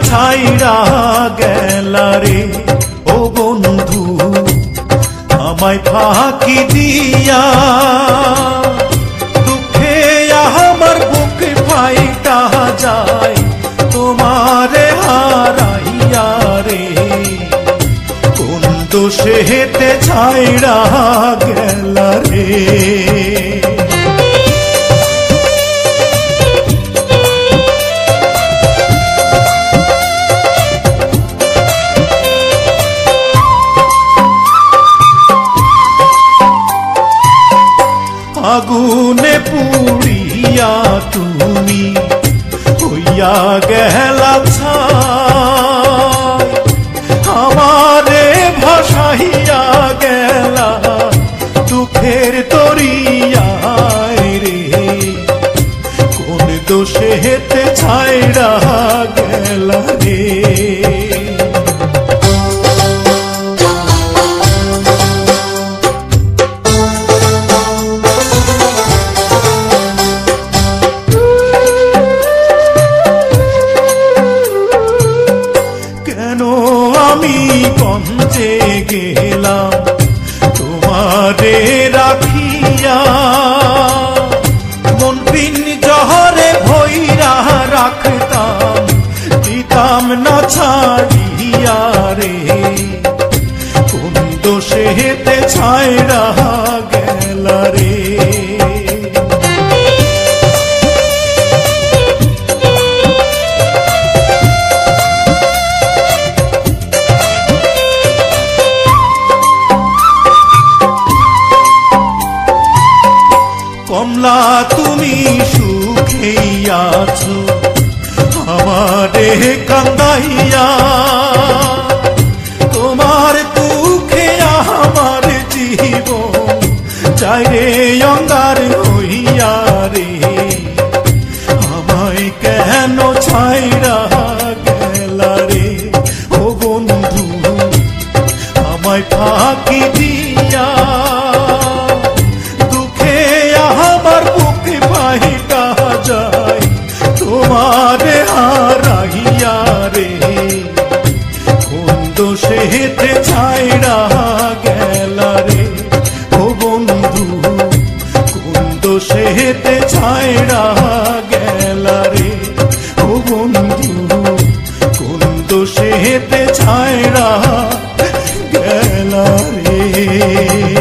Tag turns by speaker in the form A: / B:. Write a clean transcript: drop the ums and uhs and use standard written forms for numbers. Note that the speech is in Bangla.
A: ছাইরা গেলা রে ও বন্ধু আমায় ফাঁকি দিয়া দুঃখে আমার বুকে ফাইটা যায় তোমারে হারাইয়া রে কোন দোষে হেতে ছাইরা গেলা রে আগুনে পুড়িয়া তুমি হইয়া গেলা ছাই আমারে ভাসাইয়া গেলা দুঃখের দরিয়ায় রে কোন দোষে হেতে ছাইরা গেলা রে আমি কঞ্চে গেলাম তোমারে রাখিয়া মন বিন জহরে ভৈরা রাখতাম দিতাম না ছাড়িয়া রে কোন দোষে হেতে ছাইরা গেলা রে কমলা তুমি সুখেই আছো আমারে কান্দাইয়া তোমার দুঃখে আমার জীবন চাই রে অঙ্গার হইয়া রে আমায় কেন ছাইরা গেলা রে ও বন্ধু আমায় ফাঁকি দিয়া তোমারে হারাইয়া রে কোন দোষে হেতে ছাইরা গেলা রে ও বন্ধু কোন দোষে হেতে ছাইরা গেলা রে ও বন্ধু কোন দোষে হেতে ছাইরা গেলা রে।